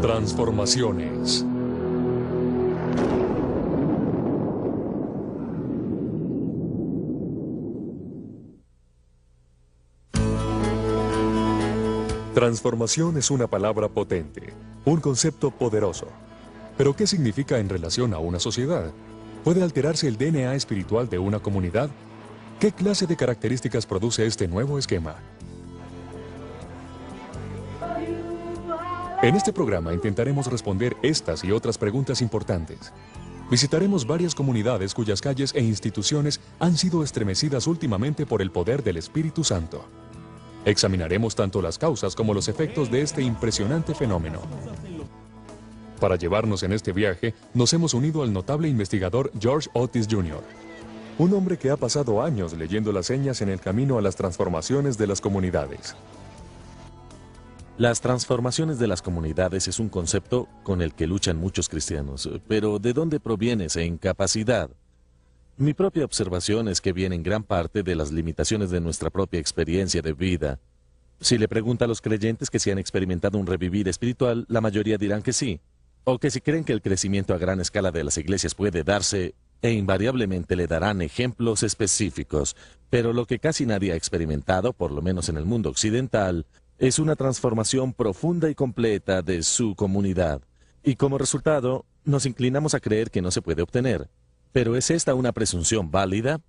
Transformaciones. Transformación es una palabra potente, un concepto poderoso. ¿Pero qué significa en relación a una sociedad? ¿Puede alterarse el DNA espiritual de una comunidad? ¿Qué clase de características produce este nuevo esquema? En este programa intentaremos responder estas y otras preguntas importantes. Visitaremos varias comunidades cuyas calles e instituciones han sido estremecidas últimamente por el poder del Espíritu Santo. Examinaremos tanto las causas como los efectos de este impresionante fenómeno. Para llevarnos en este viaje, nos hemos unido al notable investigador George Otis Jr., un hombre que ha pasado años leyendo las señas en el camino a las transformaciones de las comunidades. Las transformaciones de las comunidades es un concepto con el que luchan muchos cristianos. Pero ¿de dónde proviene esa incapacidad? Mi propia observación es que viene en gran parte de las limitaciones de nuestra propia experiencia de vida. Si le pregunta a los creyentes que si han experimentado un revivir espiritual, la mayoría dirán que sí. O que si creen que el crecimiento a gran escala de las iglesias puede darse, e invariablemente le darán ejemplos específicos. Pero lo que casi nadie ha experimentado, por lo menos en el mundo occidental, es una transformación profunda y completa de su comunidad. Y como resultado, nos inclinamos a creer que no se puede obtener. ¿Pero es esta una presunción válida?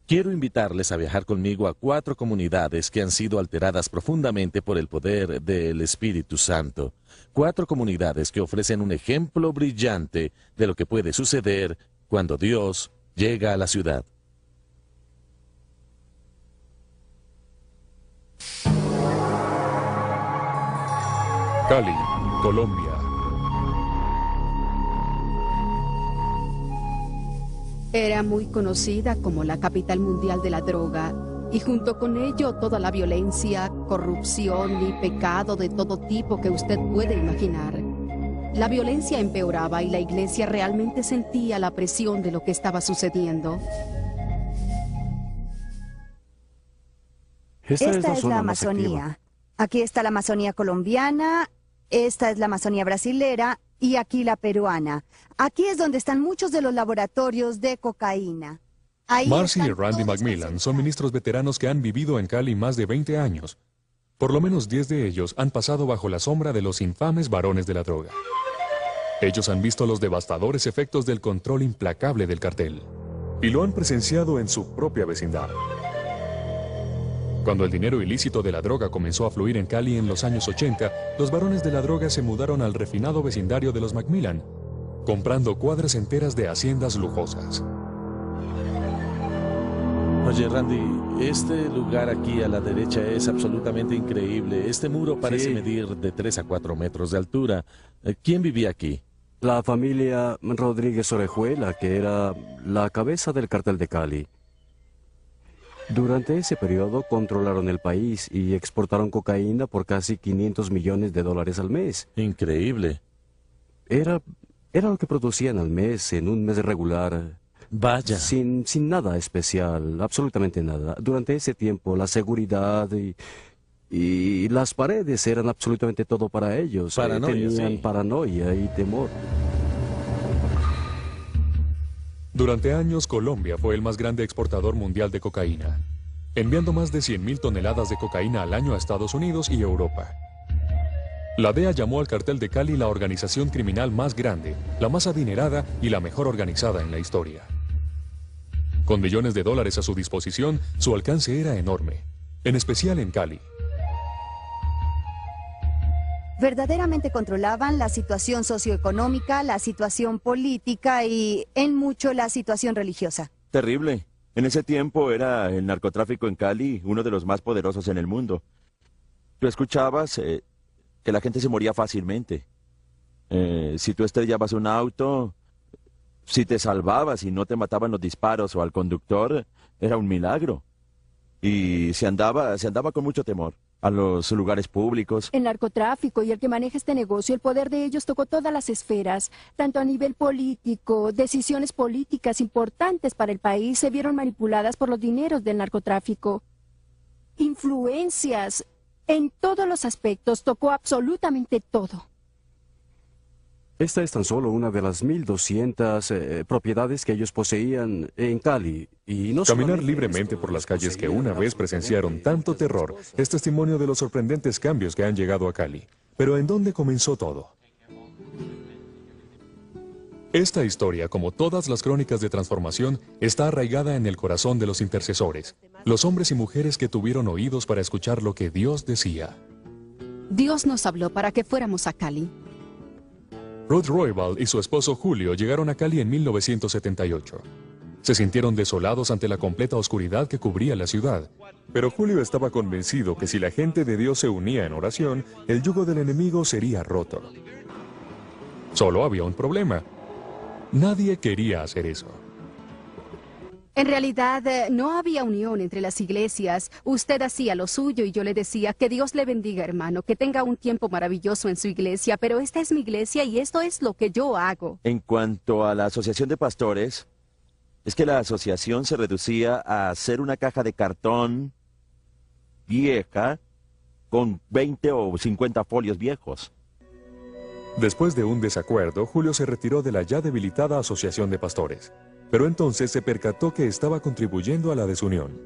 Quiero invitarles a viajar conmigo a 4 comunidades que han sido alteradas profundamente por el poder del Espíritu Santo. 4 comunidades que ofrecen un ejemplo brillante de lo que puede suceder cuando Dios llega a la ciudad. Cali, Colombia. Era muy conocida como la capital mundial de la droga, y junto con ello toda la violencia, corrupción y pecado de todo tipo que usted puede imaginar. La violencia empeoraba y la iglesia realmente sentía la presión de lo que estaba sucediendo. Esta es la Amazonía. Aquí está la Amazonía colombiana, esta es la Amazonía brasilera y aquí la peruana. Aquí es donde están muchos de los laboratorios de cocaína. Marcy y Randy McMillan son ministros veteranos que han vivido en Cali más de 20 años. Por lo menos 10 de ellos han pasado bajo la sombra de los infames varones de la droga. Ellos han visto los devastadores efectos del control implacable del cartel, y lo han presenciado en su propia vecindad. Cuando el dinero ilícito de la droga comenzó a fluir en Cali en los años 80, los varones de la droga se mudaron al refinado vecindario de los McMillan, comprando cuadras enteras de haciendas lujosas. Oye, Randy, este lugar aquí a la derecha es absolutamente increíble. Este muro parece medir de 3 a 4 metros de altura. ¿Quién vivía aquí? La familia Rodríguez Orejuela, que era la cabeza del cartel de Cali. Durante ese periodo controlaron el país y exportaron cocaína por casi $500 millones al mes. Increíble. Era lo que producían al mes en un mes regular. Vaya. Sin nada especial, absolutamente nada. Durante ese tiempo la seguridad y las paredes eran absolutamente todo para ellos. Tenían paranoia y temor. Durante años, Colombia fue el más grande exportador mundial de cocaína, enviando más de 100.000 toneladas de cocaína al año a Estados Unidos y Europa. La DEA llamó al cartel de Cali la organización criminal más grande, la más adinerada y la mejor organizada en la historia. Con millones de dólares a su disposición, su alcance era enorme, en especial en Cali. Verdaderamente controlaban la situación socioeconómica, la situación política y, en mucho, la situación religiosa. Terrible. En ese tiempo era el narcotráfico en Cali uno de los más poderosos en el mundo. Tú escuchabas que la gente se moría fácilmente. Si tú estrellabas un auto, si te salvabas y no te mataban los disparos o al conductor, era un milagro. Y se andaba con mucho temor a los lugares públicos. El narcotráfico y el que maneja este negocio, el poder de ellos tocó todas las esferas, tanto a nivel político, decisiones políticas importantes para el país se vieron manipuladas por los dineros del narcotráfico. Influencias, en todos los aspectos, tocó absolutamente todo. Esta es tan solo una de las 1,200 propiedades que ellos poseían en Cali. Y no Caminar libremente por las calles que una vez presenciaron tanto terror es testimonio de los sorprendentes cambios que han llegado a Cali. Pero ¿en dónde comenzó todo? Esta historia, como todas las crónicas de transformación, está arraigada en el corazón de los intercesores, los hombres y mujeres que tuvieron oídos para escuchar lo que Dios decía. Dios nos habló para que fuéramos a Cali. Ruth Roybal y su esposo Julio llegaron a Cali en 1978. Se sintieron desolados ante la completa oscuridad que cubría la ciudad. Pero Julio estaba convencido que si la gente de Dios se unía en oración, el yugo del enemigo sería roto. Solo había un problema. Nadie quería hacer eso. En realidad, no había unión entre las iglesias. Usted hacía lo suyo y yo le decía, que Dios le bendiga, hermano, que tenga un tiempo maravilloso en su iglesia, pero esta es mi iglesia y esto es lo que yo hago. En cuanto a la asociación de pastores, es que la asociación se reducía a ser una caja de cartón vieja con 20 o 50 folios viejos. Después de un desacuerdo, Julio se retiró de la ya debilitada asociación de pastores. Pero entonces se percató que estaba contribuyendo a la desunión.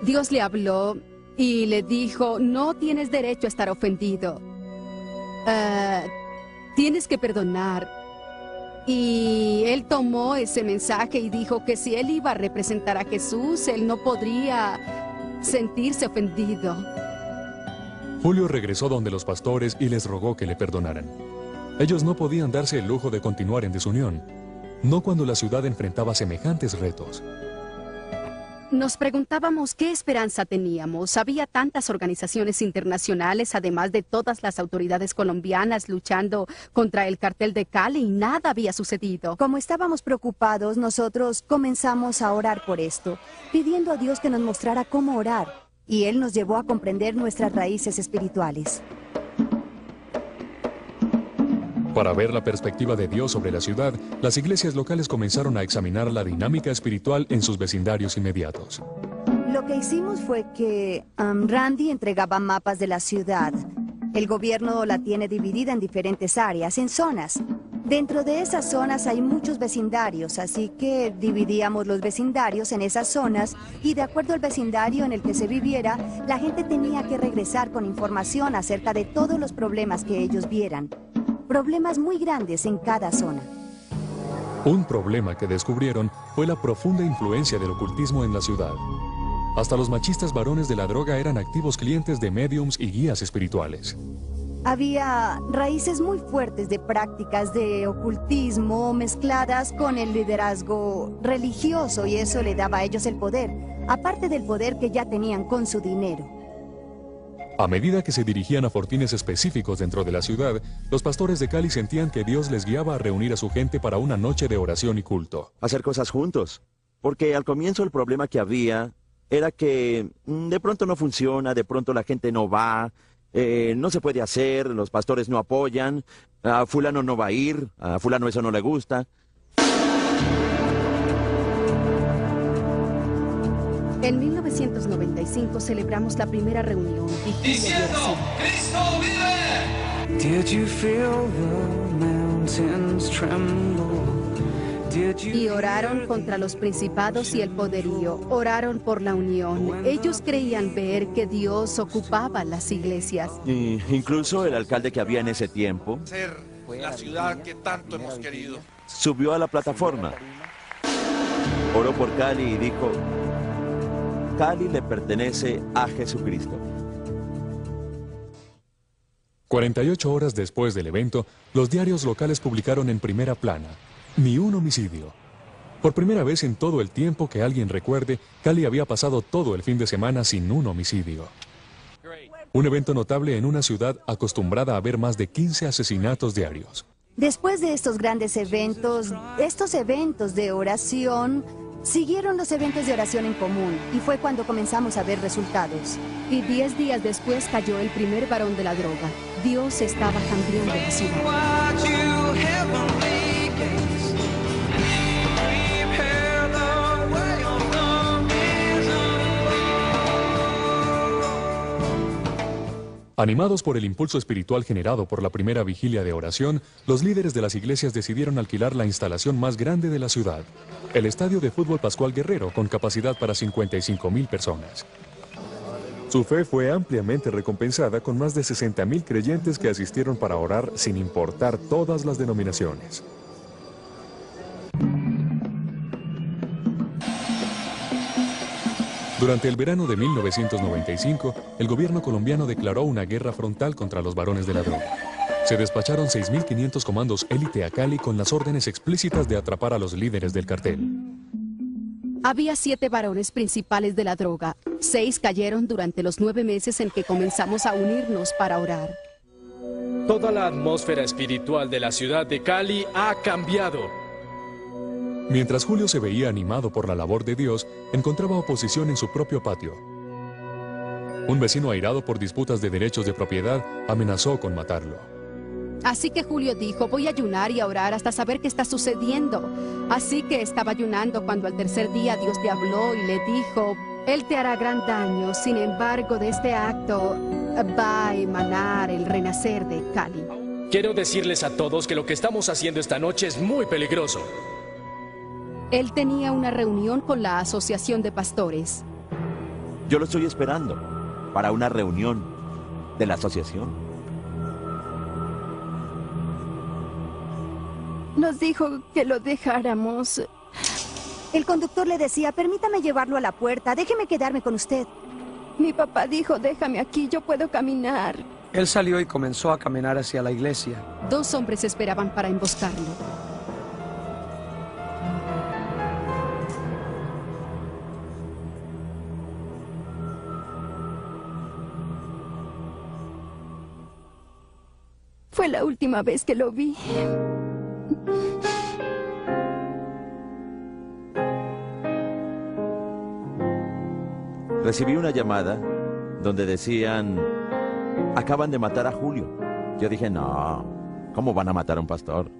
Dios le habló y le dijo, no tienes derecho a estar ofendido. Tienes que perdonar. Y él tomó ese mensaje y dijo que si él iba a representar a Jesús, él no podría sentirse ofendido. Julio regresó donde los pastores y les rogó que le perdonaran. Ellos no podían darse el lujo de continuar en desunión. No cuando la ciudad enfrentaba semejantes retos. Nos preguntábamos qué esperanza teníamos. Había tantas organizaciones internacionales, además de todas las autoridades colombianas luchando contra el cartel de Cali y nada había sucedido. Como estábamos preocupados, nosotros comenzamos a orar por esto, pidiendo a Dios que nos mostrara cómo orar. Y Él nos llevó a comprender nuestras raíces espirituales. Para ver la perspectiva de Dios sobre la ciudad, las iglesias locales comenzaron a examinar la dinámica espiritual en sus vecindarios inmediatos. Lo que hicimos fue que Randy entregaba mapas de la ciudad. El gobierno la tiene dividida en diferentes áreas, en zonas. Dentro de esas zonas hay muchos vecindarios, así que dividíamos los vecindarios en esas zonas y de acuerdo al vecindario en el que se viviera, la gente tenía que regresar con información acerca de todos los problemas que ellos vieran. Problemas muy grandes en cada zona. Un problema que descubrieron fue la profunda influencia del ocultismo en la ciudad. Hasta los machistas varones de la droga eran activos clientes de médiums y guías espirituales. Había raíces muy fuertes de prácticas de ocultismo mezcladas con el liderazgo religioso y eso le daba a ellos el poder, aparte del poder que ya tenían con su dinero. A medida que se dirigían a fortines específicos dentro de la ciudad, los pastores de Cali sentían que Dios les guiaba a reunir a su gente para una noche de oración y culto. Hacer cosas juntos. Porque al comienzo el problema que había era que de pronto no funciona, de pronto la gente no va, no se puede hacer, los pastores no apoyan, a fulano no va a ir, a fulano eso no le gusta. En 1995 celebramos la primera reunión diciendo, ¡Cristo vive! Did you feel the mountains tremble? Y oraron contra los principados y el poderío. Oraron por la unión. Ellos creían ver que Dios ocupaba las iglesias. Y incluso el alcalde que había en ese tiempo Ser la ciudad que tanto hemos querido. Subió a la plataforma, oró por Cali y dijo: Cali le pertenece a Jesucristo. 48 horas después del evento, los diarios locales publicaron en primera plana: ni un homicidio. Por primera vez en todo el tiempo que alguien recuerde, Cali había pasado todo el fin de semana sin un homicidio. Un evento notable en una ciudad acostumbrada a ver más de 15 asesinatos diarios. Después de estos grandes eventos, estos eventos de oración, siguieron los eventos de oración en común y fue cuando comenzamos a ver resultados. Y 10 días después cayó el primer varón de la droga. Dios estaba cambiando la ciudad. Animados por el impulso espiritual generado por la primera vigilia de oración, los líderes de las iglesias decidieron alquilar la instalación más grande de la ciudad, el Estadio de Fútbol Pascual Guerrero, con capacidad para 55,000 personas. Su fe fue ampliamente recompensada con más de 60,000 creyentes que asistieron para orar sin importar todas las denominaciones. Durante el verano de 1995, el gobierno colombiano declaró una guerra frontal contra los varones de la droga. Se despacharon 6.500 comandos élite a Cali con las órdenes explícitas de atrapar a los líderes del cartel. Había 7 varones principales de la droga. 6 cayeron durante los 9 meses en que comenzamos a unirnos para orar. Toda la atmósfera espiritual de la ciudad de Cali ha cambiado. Mientras Julio se veía animado por la labor de Dios, encontraba oposición en su propio patio. Un vecino airado por disputas de derechos de propiedad amenazó con matarlo. Así que Julio dijo, voy a ayunar y a orar hasta saber qué está sucediendo. Así que estaba ayunando cuando al tercer día Dios le habló y le dijo, Él te hará gran daño, sin embargo de este acto va a emanar el renacer de Cali. Quiero decirles a todos que lo que estamos haciendo esta noche es muy peligroso. Él tenía una reunión con la Asociación de Pastores. Yo lo estoy esperando para una reunión de la asociación. Nos dijo que lo dejáramos. El conductor le decía, permítame llevarlo a la puerta, déjeme quedarme con usted. Mi papá dijo, déjame aquí, yo puedo caminar. Él salió y comenzó a caminar hacia la iglesia. 2 hombres esperaban para emboscarlo. Fue la última vez que lo vi. Recibí una llamada donde decían, acaban de matar a Julio. Yo dije, no, ¿cómo van a matar a un pastor?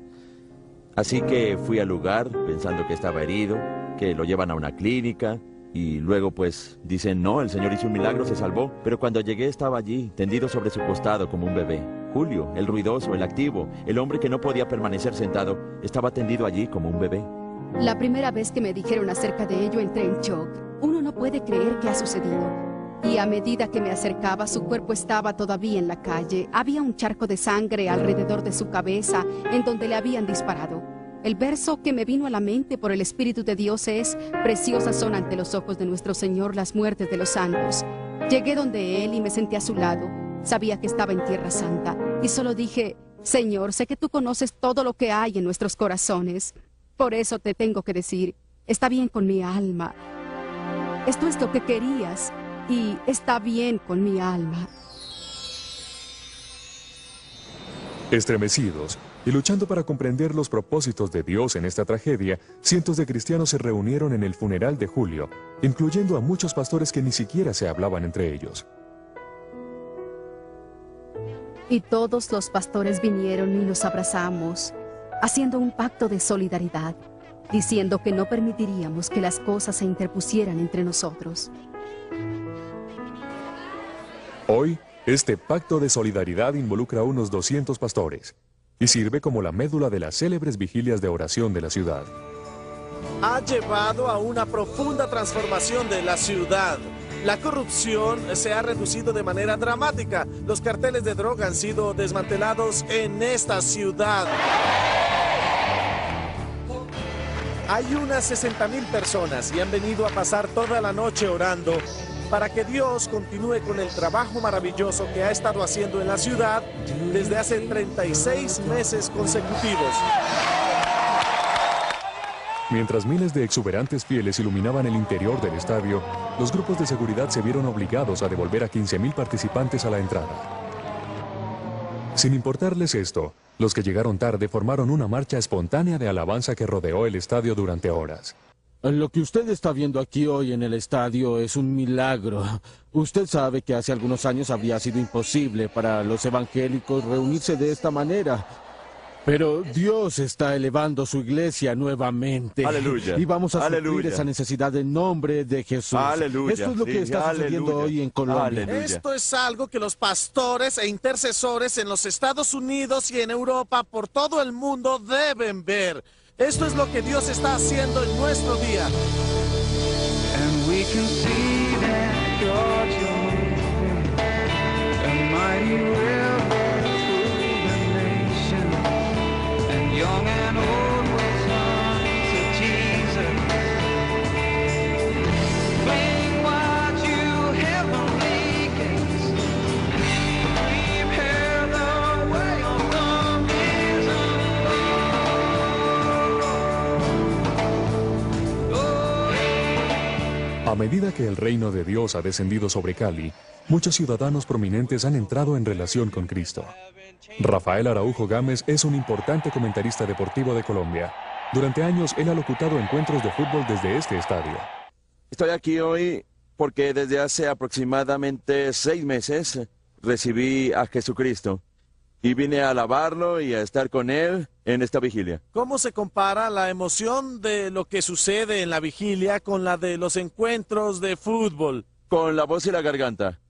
Así que fui al lugar pensando que estaba herido, que lo llevan a una clínica. Y luego pues dicen, no, el Señor hizo un milagro, se salvó. Pero cuando llegué estaba allí, tendido sobre su costado como un bebé. Julio, el ruidoso, el activo, el hombre que no podía permanecer sentado, estaba tendido allí como un bebé. La primera vez que me dijeron acerca de ello entré en shock. Uno no puede creer que ha sucedido. Y a medida que me acercaba, su cuerpo estaba todavía en la calle. Había un charco de sangre alrededor de su cabeza en donde le habían disparado. El verso que me vino a la mente por el Espíritu de Dios es, preciosas son ante los ojos de nuestro Señor las muertes de los santos. Llegué donde Él y me senté a su lado. Sabía que estaba en Tierra Santa y solo dije, Señor, sé que tú conoces todo lo que hay en nuestros corazones. Por eso te tengo que decir, está bien con mi alma. Esto es lo que querías y está bien con mi alma. Estremecidos y luchando para comprender los propósitos de Dios en esta tragedia, cientos de cristianos se reunieron en el funeral de Julio, incluyendo a muchos pastores que ni siquiera se hablaban entre ellos. Y todos los pastores vinieron y nos abrazamos, haciendo un pacto de solidaridad, diciendo que no permitiríamos que las cosas se interpusieran entre nosotros. Hoy, este pacto de solidaridad involucra a unos 200 pastores y sirve como la médula de las célebres vigilias de oración de la ciudad. Ha llevado a una profunda transformación de la ciudad. La corrupción se ha reducido de manera dramática. Los carteles de droga han sido desmantelados en esta ciudad. Hay unas 60,000 personas y han venido a pasar toda la noche orando para que Dios continúe con el trabajo maravilloso que ha estado haciendo en la ciudad desde hace 36 meses consecutivos. Mientras miles de exuberantes fieles iluminaban el interior del estadio, los grupos de seguridad se vieron obligados a devolver a 15,000 participantes a la entrada. Sin importarles esto, los que llegaron tarde formaron una marcha espontánea de alabanza que rodeó el estadio durante horas. Lo que usted está viendo aquí hoy en el estadio es un milagro. Usted sabe que hace algunos años habría sido imposible para los evangélicos reunirse de esta manera. Pero Dios está elevando su iglesia nuevamente. Aleluya. Y vamos a suplir Aleluya. esa necesidad en nombre de Jesús. Aleluya. Esto es lo que está sucediendo hoy en Colombia. Aleluya. Esto es algo que los pastores e intercesores en los Estados Unidos y en Europa, por todo el mundo, deben ver. Esto es lo que Dios está haciendo en nuestro día. And we can see that God, you're moving, a mighty river through the nation, and young and old will turn to Jesus. Bring wide you heavenly gates, prepare the way of the risen Lord. A medida que el reino de Dios ha descendido sobre Cali, muchos ciudadanos prominentes han entrado en relación con Cristo. Rafael Araujo Gámez es un importante comentarista deportivo de Colombia. Durante años, él ha locutado encuentros de fútbol desde este estadio. Estoy aquí hoy porque desde hace aproximadamente 6 meses recibí a Jesucristo y vine a alabarlo y a estar con Él en esta vigilia. ¿Cómo se compara la emoción de lo que sucede en la vigilia con la de los encuentros de fútbol? Con la voz y la garganta.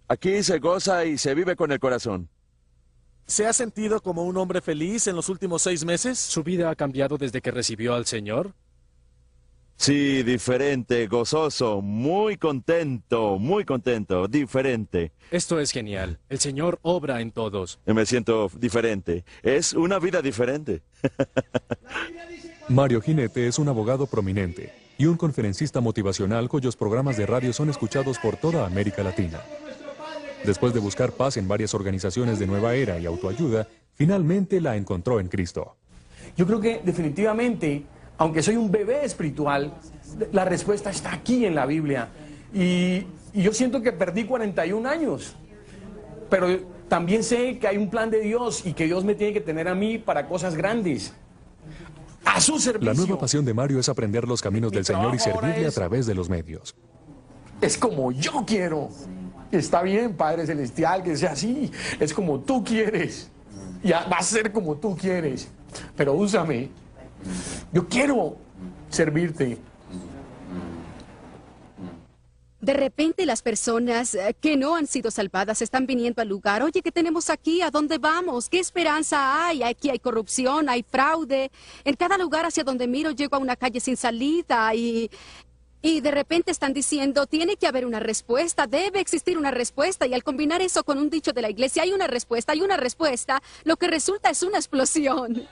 Aquí se goza y se vive con el corazón. ¿Se ha sentido como un hombre feliz en los últimos 6 meses? ¿Su vida ha cambiado desde que recibió al Señor? Sí, diferente, gozoso, muy contento, diferente. Esto es genial. El Señor obra en todos. Me siento diferente. Es una vida diferente. Mario Jinete es un abogado prominente y un conferencista motivacional cuyos programas de radio son escuchados por toda América Latina. Después de buscar paz en varias organizaciones de nueva era y autoayuda, finalmente la encontró en Cristo. Yo creo que definitivamente, aunque soy un bebé espiritual, la respuesta está aquí en la Biblia. Y yo siento que perdí 41 años, pero también sé que hay un plan de Dios y que Dios me tiene que tener a mí para cosas grandes. A su servicio. La nueva pasión de Mario es aprender los caminos del Señor y servirle a través de los medios. Es como yo quiero. Está bien, Padre Celestial, que sea así. Es como tú quieres. Ya va a ser como tú quieres. Pero úsame. Yo quiero servirte. De repente las personas que no han sido salvadas están viniendo al lugar. Oye, ¿qué tenemos aquí? ¿A dónde vamos? ¿Qué esperanza hay? Aquí hay corrupción, hay fraude. En cada lugar hacia donde miro llego a una calle sin salida y de repente están diciendo, tiene que haber una respuesta, debe existir una respuesta. Y al combinar eso con un dicho de la iglesia, hay una respuesta, lo que resulta es una explosión.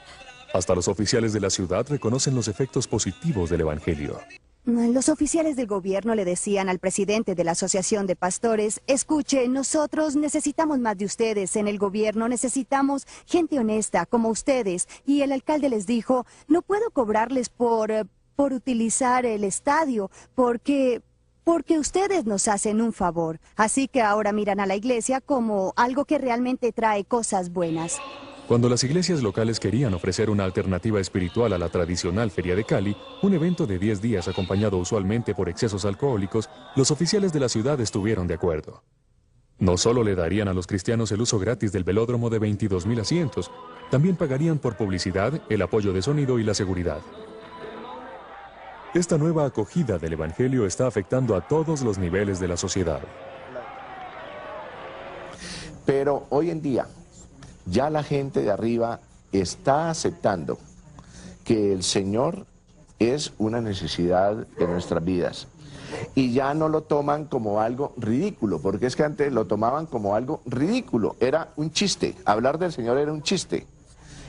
Hasta los oficiales de la ciudad reconocen los efectos positivos del Evangelio. Los oficiales del gobierno le decían al presidente de la Asociación de Pastores, escuche, nosotros necesitamos más de ustedes en el gobierno, necesitamos gente honesta como ustedes. Y el alcalde les dijo, no puedo cobrarles por utilizar el estadio, porque ustedes nos hacen un favor. Así que ahora miran a la iglesia como algo que realmente trae cosas buenas. Cuando las iglesias locales querían ofrecer una alternativa espiritual a la tradicional Feria de Cali, un evento de 10 días acompañado usualmente por excesos alcohólicos, los oficiales de la ciudad estuvieron de acuerdo. No solo le darían a los cristianos el uso gratis del velódromo de 22,000 asientos, también pagarían por publicidad, el apoyo de sonido y la seguridad. Esta nueva acogida del Evangelio está afectando a todos los niveles de la sociedad. Pero hoy en día, ya la gente de arriba está aceptando que el Señor es una necesidad de nuestras vidas. Y ya no lo toman como algo ridículo, porque es que antes lo tomaban como algo ridículo. Era un chiste, hablar del Señor era un chiste.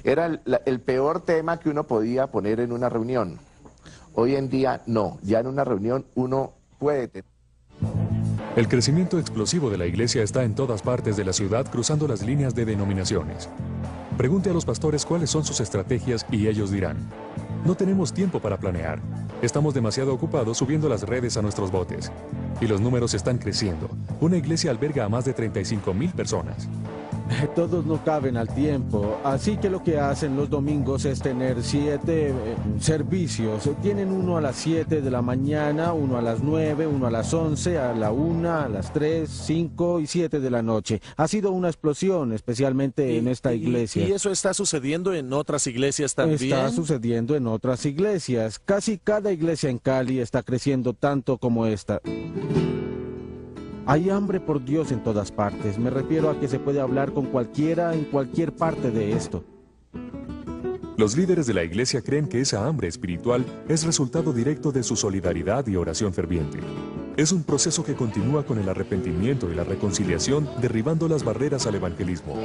Era el peor tema que uno podía poner en una reunión. Hoy en día no, ya en una reunión uno puede... El crecimiento explosivo de la iglesia está en todas partes de la ciudad, cruzando las líneas de denominaciones. Pregunte a los pastores cuáles son sus estrategias y ellos dirán, no tenemos tiempo para planear, estamos demasiado ocupados subiendo las redes a nuestros botes. Y los números están creciendo. Una iglesia alberga a más de 35,000 personas. Todos no caben al tiempo, así que lo que hacen los domingos es tener 7 servicios. Tienen uno a las 7 de la mañana, uno a las 9, uno a las 11, a la 1, a las 3, 5 y 7 de la noche. Ha sido una explosión, especialmente en esta iglesia. ¿Y eso está sucediendo en otras iglesias también? Está sucediendo en otras iglesias. Casi cada iglesia en Cali está creciendo tanto como esta. Hay hambre por Dios en todas partes. Me refiero a que se puede hablar con cualquiera en cualquier parte de esto. Los líderes de la iglesia creen que esa hambre espiritual es resultado directo de su solidaridad y oración ferviente. Es un proceso que continúa con el arrepentimiento y la reconciliación, derribando las barreras al evangelismo.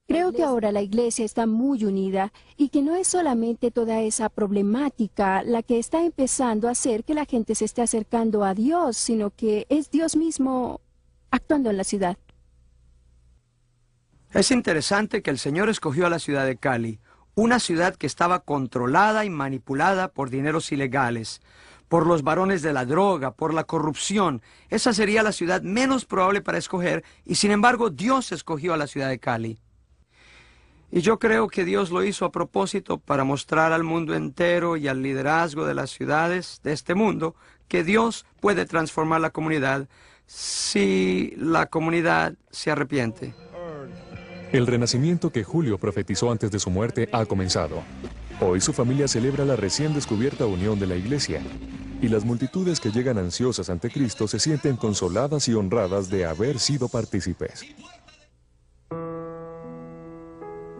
Creo que ahora la iglesia está muy unida y que no es solamente toda esa problemática la que está empezando a hacer que la gente se esté acercando a Dios, sino que es Dios mismo actuando en la ciudad. Es interesante que el Señor escogió a la ciudad de Cali, una ciudad que estaba controlada y manipulada por dineros ilegales, por los varones de la droga, por la corrupción. Esa sería la ciudad menos probable para escoger, y sin embargo Dios escogió a la ciudad de Cali. Y yo creo que Dios lo hizo a propósito para mostrar al mundo entero y al liderazgo de las ciudades de este mundo que Dios puede transformar la comunidad si la comunidad se arrepiente. El renacimiento que Julio profetizó antes de su muerte ha comenzado. Hoy su familia celebra la recién descubierta unión de la iglesia, y las multitudes que llegan ansiosas ante Cristo se sienten consoladas y honradas de haber sido partícipes.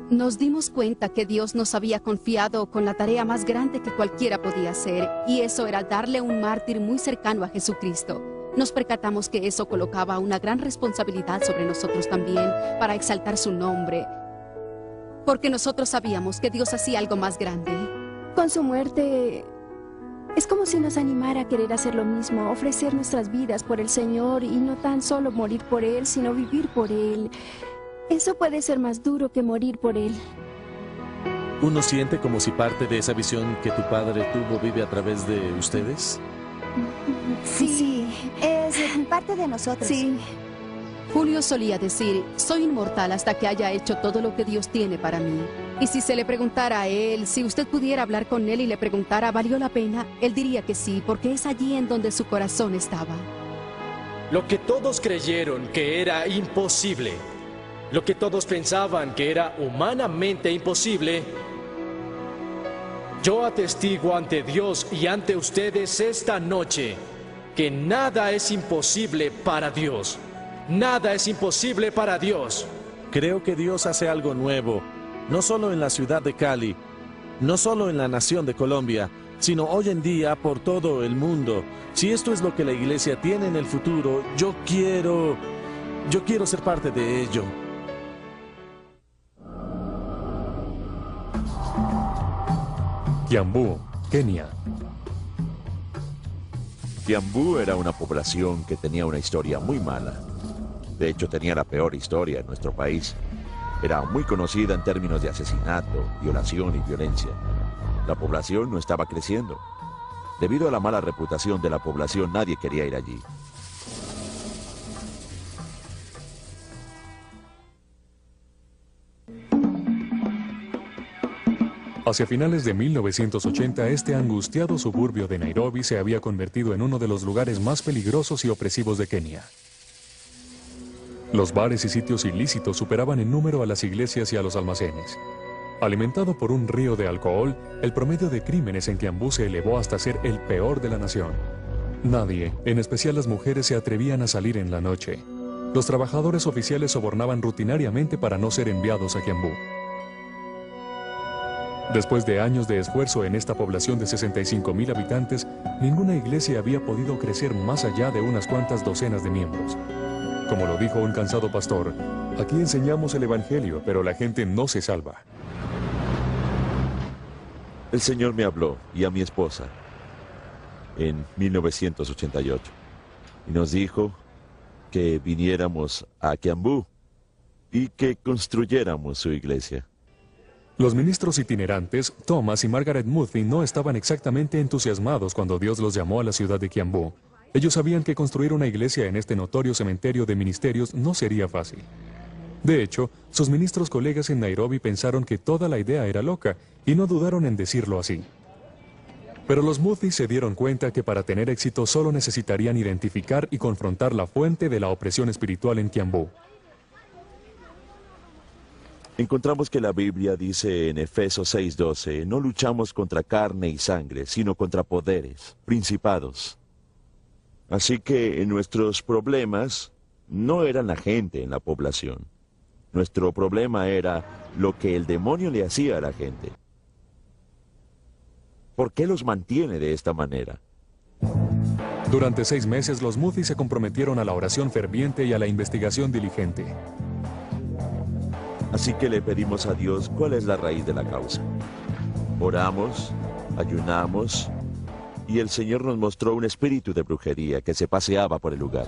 Nos dimos cuenta que Dios nos había confiado con la tarea más grande que cualquiera podía hacer, y eso era darle un mártir muy cercano a Jesucristo. Nos percatamos que eso colocaba una gran responsabilidad sobre nosotros también para exaltar su nombre, porque nosotros sabíamos que Dios hacía algo más grande. Con su muerte, es como si nos animara a querer hacer lo mismo, ofrecer nuestras vidas por el Señor y no tan solo morir por Él, sino vivir por Él. Eso puede ser más duro que morir por Él. ¿Uno siente como si parte de esa visión que tu padre tuvo vive a través de ustedes? Sí, es parte de nosotros. Sí. Julio solía decir, soy inmortal hasta que haya hecho todo lo que Dios tiene para mí. Y si se le preguntara a él, si usted pudiera hablar con él y le preguntara, ¿valió la pena? Él diría que sí, porque es allí en donde su corazón estaba. Lo que todos creyeron que era imposible, lo que todos pensaban que era humanamente imposible, yo atestigo ante Dios y ante ustedes esta noche que nada es imposible para Dios. Nada es imposible para Dios. Creo que Dios hace algo nuevo, no solo en la ciudad de Cali, no solo en la nación de Colombia, sino hoy en día por todo el mundo. Si esto es lo que la iglesia tiene en el futuro, yo quiero ser parte de ello. Kiambu, Kenia. Kiambu era una población que tenía una historia muy mala. De hecho, tenía la peor historia en nuestro país. Era muy conocida en términos de asesinato, violación y violencia. La población no estaba creciendo. Debido a la mala reputación de la población, nadie quería ir allí. Hacia finales de 1980, este angustiado suburbio de Nairobi se había convertido en uno de los lugares más peligrosos y opresivos de Kenia. Los bares y sitios ilícitos superaban en número a las iglesias y a los almacenes. Alimentado por un río de alcohol, el promedio de crímenes en Kiambu se elevó hasta ser el peor de la nación. Nadie, en especial las mujeres, se atrevían a salir en la noche. Los trabajadores oficiales sobornaban rutinariamente para no ser enviados a Kiambu. Después de años de esfuerzo en esta población de 65,000 habitantes, ninguna iglesia había podido crecer más allá de unas cuantas docenas de miembros. Como lo dijo un cansado pastor, aquí enseñamos el evangelio, pero la gente no se salva. El Señor me habló, y a mi esposa, en 1988, y nos dijo que viniéramos a Kiambu y que construyéramos su iglesia. Los ministros itinerantes, Thomas y Margaret Murphy, no estaban exactamente entusiasmados cuando Dios los llamó a la ciudad de Kiambu. Ellos sabían que construir una iglesia en este notorio cementerio de ministerios no sería fácil. De hecho, sus ministros colegas en Nairobi pensaron que toda la idea era loca y no dudaron en decirlo así. Pero los Mudis se dieron cuenta que para tener éxito solo necesitarían identificar y confrontar la fuente de la opresión espiritual en Kiambu. Encontramos que la Biblia dice en Efesios 6:12, no luchamos contra carne y sangre, sino contra poderes, principados. Así que nuestros problemas no eran la gente en la población. Nuestro problema era lo que el demonio le hacía a la gente. ¿Por qué los mantiene de esta manera? Durante 6 meses, los Mudis se comprometieron a la oración ferviente y a la investigación diligente. Así que le pedimos a Dios cuál es la raíz de la causa. Oramos, ayunamos, y el Señor nos mostró un espíritu de brujería que se paseaba por el lugar.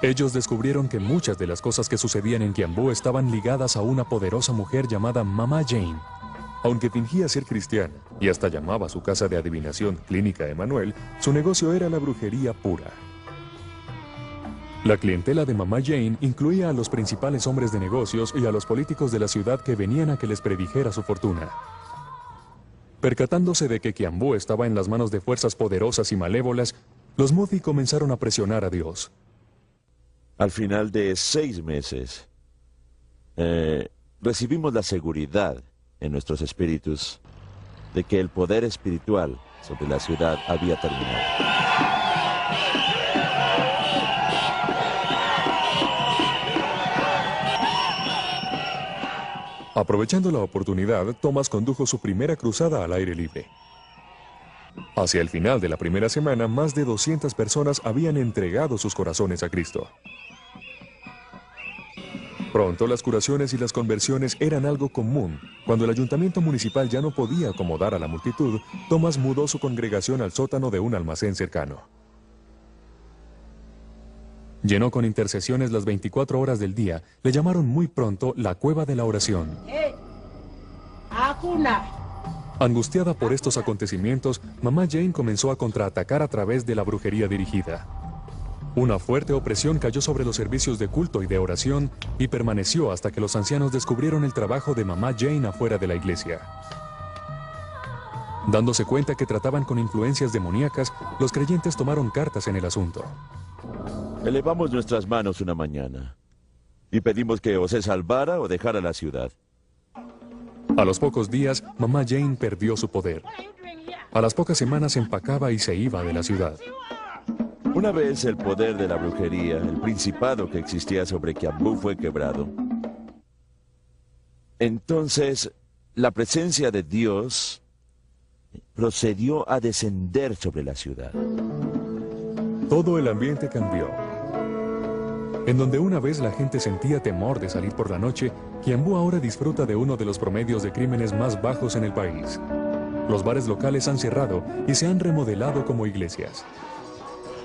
Ellos descubrieron que muchas de las cosas que sucedían en Kiambu estaban ligadas a una poderosa mujer llamada Mama Jane. Aunque fingía ser cristiana y hasta llamaba a su casa de adivinación Clínica Emanuel, su negocio era la brujería pura. La clientela de Mama Jane incluía a los principales hombres de negocios y a los políticos de la ciudad que venían a que les predijera su fortuna. Percatándose de que Kiambu estaba en las manos de fuerzas poderosas y malévolas, los Mudi comenzaron a presionar a Dios. Al final de 6 meses, recibimos la seguridad en nuestros espíritus de que el poder espiritual sobre la ciudad había terminado. Aprovechando la oportunidad, Thomas condujo su primera cruzada al aire libre. Hacia el final de la primera semana, más de 200 personas habían entregado sus corazones a Cristo. Pronto las curaciones y las conversiones eran algo común. Cuando el ayuntamiento municipal ya no podía acomodar a la multitud, Thomas mudó su congregación al sótano de un almacén cercano. Llenó con intercesiones las 24 horas del día. Le llamaron muy pronto la Cueva de la Oración. Angustiada por estos acontecimientos, Mama Jane comenzó a contraatacar a través de la brujería dirigida. Una fuerte opresión cayó sobre los servicios de culto y de oración y permaneció hasta que los ancianos descubrieron el trabajo de Mama Jane afuera de la iglesia. Dándose cuenta que trataban con influencias demoníacas, los creyentes tomaron cartas en el asunto. Elevamos nuestras manos una mañana y pedimos que o se salvara o dejara la ciudad. A los pocos días, Mama Jane perdió su poder. A las pocas semanas empacaba y se iba de la ciudad. Una vez el poder de la brujería, el principado que existía sobre Kiambu fue quebrado. Entonces, la presencia de Dios procedió a descender sobre la ciudad. Todo el ambiente cambió. En donde una vez la gente sentía temor de salir por la noche, Kiambu ahora disfruta de uno de los promedios de crímenes más bajos en el país. Los bares locales han cerrado y se han remodelado como iglesias.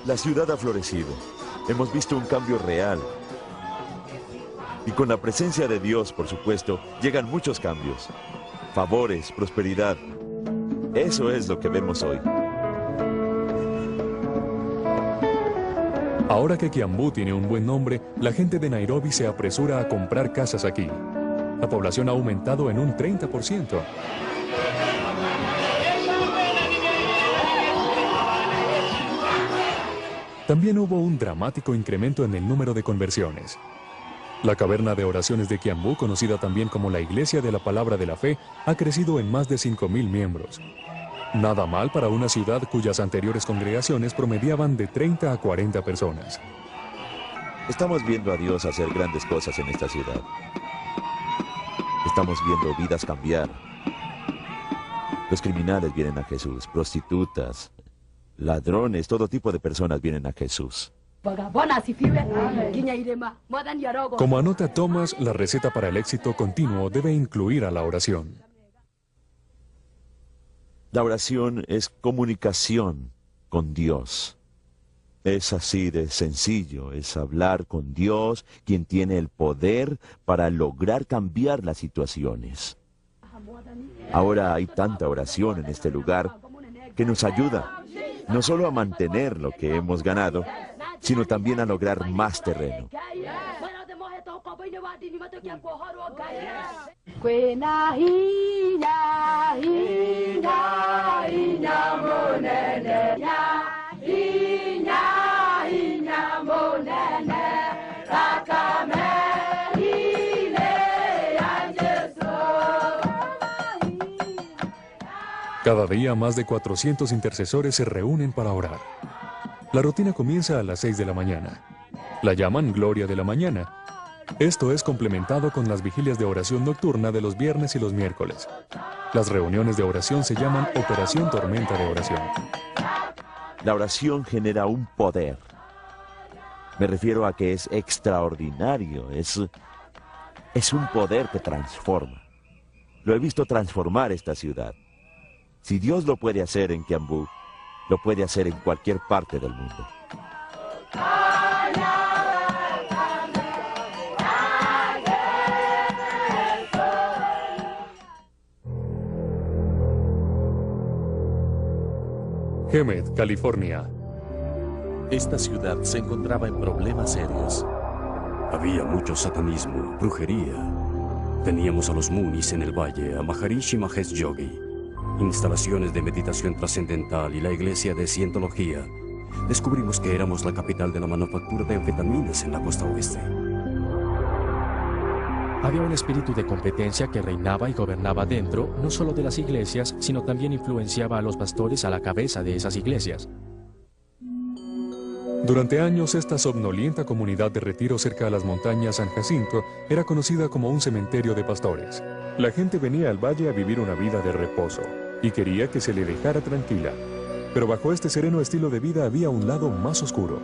La ciudad ha florecido. Hemos visto un cambio real. Y con la presencia de Dios, por supuesto, llegan muchos cambios. Favores, prosperidad. Eso es lo que vemos hoy. Ahora que Kiambu tiene un buen nombre, la gente de Nairobi se apresura a comprar casas aquí. La población ha aumentado en un 30%. También hubo un dramático incremento en el número de conversiones. La caverna de oraciones de Kiambu, conocida también como la Iglesia de la Palabra de la Fe, ha crecido en más de 5,000 miembros. Nada mal para una ciudad cuyas anteriores congregaciones promediaban de 30 a 40 personas. Estamos viendo a Dios hacer grandes cosas en esta ciudad. Estamos viendo vidas cambiar. Los criminales vienen a Jesús, prostitutas, ladrones, todo tipo de personas vienen a Jesús. Como anota Thomas, la receta para el éxito continuo debe incluir a la oración. La oración es comunicación con Dios. Es así de sencillo, es hablar con Dios, quien tiene el poder para lograr cambiar las situaciones. Ahora hay tanta oración en este lugar que nos ayuda no solo a mantener lo que hemos ganado, sino también a lograr más terreno. Cada día más de 400 intercesores se reúnen para orar. La rutina comienza a las 6 de la mañana. La llaman Gloria de la Mañana. Esto es complementado con las vigilias de oración nocturna de los viernes y los miércoles. Las reuniones de oración se llaman Operación Tormenta de Oración. La oración genera un poder. Me refiero a que es extraordinario, es un poder que transforma. Lo he visto transformar esta ciudad. Si Dios lo puede hacer en Kiambú, lo puede hacer en cualquier parte del mundo. Hemet, California. Esta ciudad se encontraba en problemas serios. Había mucho satanismo, brujería. Teníamos a los Munis en el valle, a Maharishi Mahesh Yogi, instalaciones de meditación trascendental y la iglesia de Cientología. Descubrimos que éramos la capital de la manufactura de anfetaminas en la costa oeste. Había un espíritu de competencia que reinaba y gobernaba dentro, no solo de las iglesias, sino también influenciaba a los pastores a la cabeza de esas iglesias. Durante años, esta somnolienta comunidad de retiro cerca de las montañas San Jacinto era conocida como un cementerio de pastores. La gente venía al valle a vivir una vida de reposo y quería que se le dejara tranquila. Pero bajo este sereno estilo de vida había un lado más oscuro.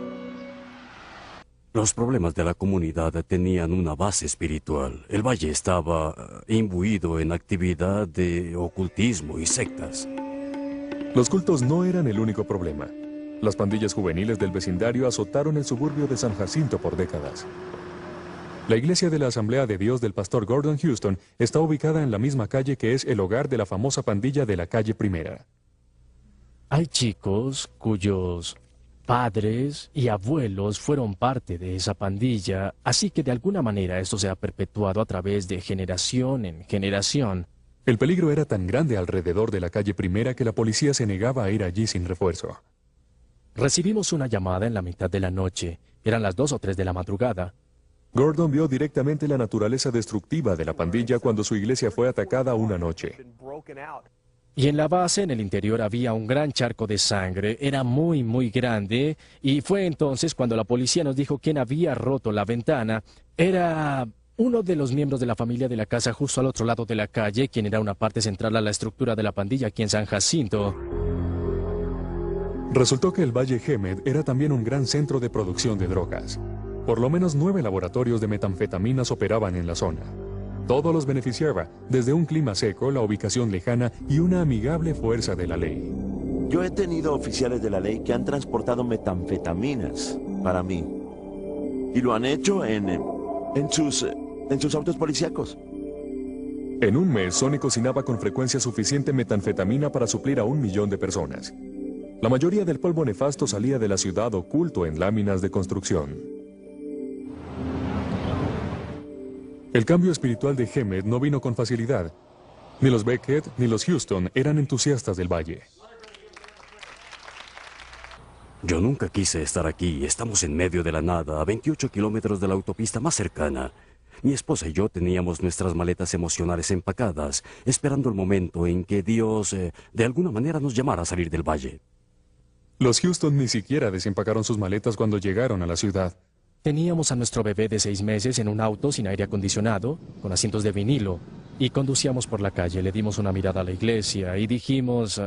Los problemas de la comunidad tenían una base espiritual. El valle estaba imbuido en actividad de ocultismo y sectas. Los cultos no eran el único problema. Las pandillas juveniles del vecindario azotaron el suburbio de San Jacinto por décadas. La iglesia de la Asamblea de Dios del pastor Gordon Houston está ubicada en la misma calle que es el hogar de la famosa pandilla de la calle Primera. Hay chicos cuyos padres y abuelos fueron parte de esa pandilla, así que de alguna manera esto se ha perpetuado a través de generación en generación. El peligro era tan grande alrededor de la calle Primera que la policía se negaba a ir allí sin refuerzo. Recibimos una llamada en la mitad de la noche. Eran las 2 o 3 de la madrugada. Gordon vio directamente la naturaleza destructiva de la pandilla cuando su iglesia fue atacada una noche. Y en la base, en el interior, había un gran charco de sangre. Era muy, muy grande. Y fue entonces cuando la policía nos dijo quién había roto la ventana. Era uno de los miembros de la familia de la casa justo al otro lado de la calle, quien era una parte central a la estructura de la pandilla aquí en San Jacinto. Resultó que el Valle Hemet era también un gran centro de producción de drogas. Por lo menos 9 laboratorios de metanfetaminas operaban en la zona. Todo los beneficiaba, desde un clima seco, la ubicación lejana y una amigable fuerza de la ley. Yo he tenido oficiales de la ley que han transportado metanfetaminas para mí. Y lo han hecho en sus autos policíacos. En un mes, Sonny cocinaba con frecuencia suficiente metanfetamina para suplir a 1 millón de personas. La mayoría del polvo nefasto salía de la ciudad oculto en láminas de construcción. El cambio espiritual de Hemet no vino con facilidad. Ni los Beckett ni los Houston eran entusiastas del valle. Yo nunca quise estar aquí. Estamos en medio de la nada, a 28 kilómetros de la autopista más cercana. Mi esposa y yo teníamos nuestras maletas emocionales empacadas, esperando el momento en que Dios, de alguna manera, nos llamara a salir del valle. Los Houston ni siquiera desempacaron sus maletas cuando llegaron a la ciudad. Teníamos a nuestro bebé de 6 meses en un auto sin aire acondicionado, con asientos de vinilo, y conducíamos por la calle. Le dimos una mirada a la iglesia y dijimos,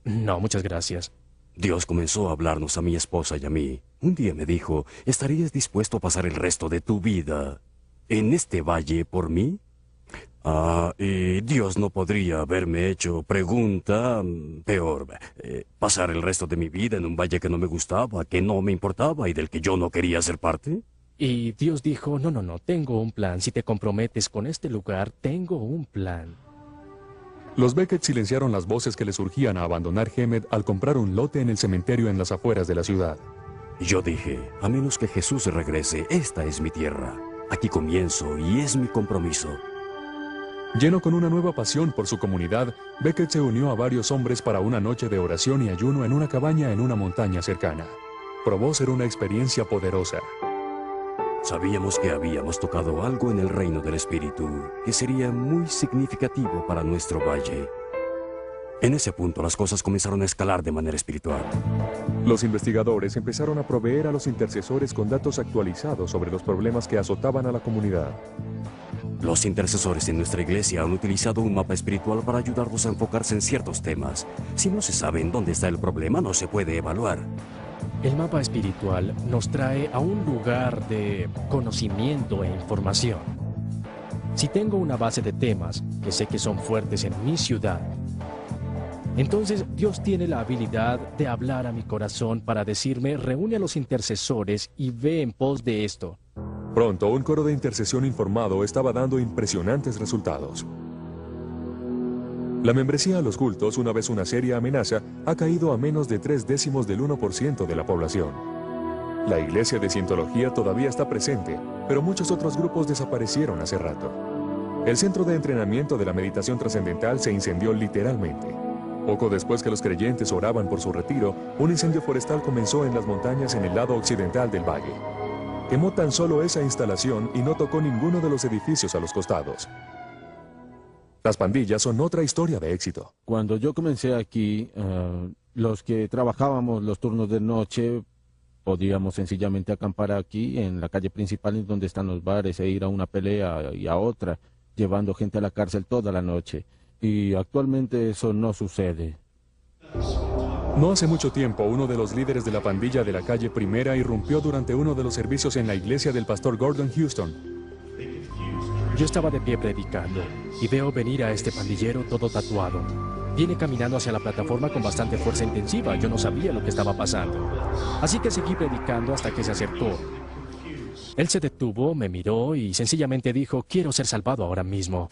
no, muchas gracias. Dios comenzó a hablarnos a mi esposa y a mí. Un día me dijo, ¿estarías dispuesto a pasar el resto de tu vida en este valle por mí? Y Dios no podría haberme hecho pregunta peor. ¿Pasar el resto de mi vida en un valle que no me gustaba, que no me importaba y del que yo no quería ser parte? Y Dios dijo, no, tengo un plan. Si te comprometes con este lugar, tengo un plan. Los Beckett silenciaron las voces que les surgían a abandonar Hemet al comprar un lote en el cementerio en las afueras de la ciudad. Yo dije, a menos que Jesús regrese, esta es mi tierra. Aquí comienzo y es mi compromiso. Lleno con una nueva pasión por su comunidad, Beckett se unió a varios hombres para una noche de oración y ayuno en una cabaña en una montaña cercana. Probó ser una experiencia poderosa. Sabíamos que habíamos tocado algo en el reino del Espíritu que sería muy significativo para nuestro valle. En ese punto las cosas comenzaron a escalar de manera espiritual. Los investigadores empezaron a proveer a los intercesores con datos actualizados sobre los problemas que azotaban a la comunidad. Los intercesores en nuestra iglesia han utilizado un mapa espiritual para ayudarlos a enfocarse en ciertos temas. Si no se sabe en dónde está el problema, no se puede evaluar. El mapa espiritual nos trae a un lugar de conocimiento e información. Si tengo una base de temas que sé que son fuertes en mi ciudad, entonces Dios tiene la habilidad de hablar a mi corazón para decirme, reúne a los intercesores y ve en pos de esto. Pronto, un coro de intercesión informado estaba dando impresionantes resultados. La membresía a los cultos, una vez una seria amenaza, ha caído a menos de 0.3% de la población. La iglesia de Cientología todavía está presente, pero muchos otros grupos desaparecieron hace rato. El centro de entrenamiento de la meditación trascendental se incendió literalmente. Poco después que los creyentes oraban por su retiro, un incendio forestal comenzó en las montañas en el lado occidental del valle. Quemó tan solo esa instalación y no tocó ninguno de los edificios a los costados. Las pandillas son otra historia de éxito. Cuando yo comencé aquí, los que trabajábamos los turnos de noche podíamos sencillamente acampar aquí en la calle principal donde están los bares e ir a una pelea y a otra, llevando gente a la cárcel toda la noche. Y actualmente eso no sucede. No hace mucho tiempo, uno de los líderes de la pandilla de la calle Primera irrumpió durante uno de los servicios en la iglesia del pastor Gordon Houston. Yo estaba de pie predicando y veo venir a este pandillero todo tatuado. Viene caminando hacia la plataforma con bastante fuerza intensiva. Yo no sabía lo que estaba pasando. Así que seguí predicando hasta que se acercó. Él se detuvo, me miró y sencillamente dijo, quiero ser salvado ahora mismo.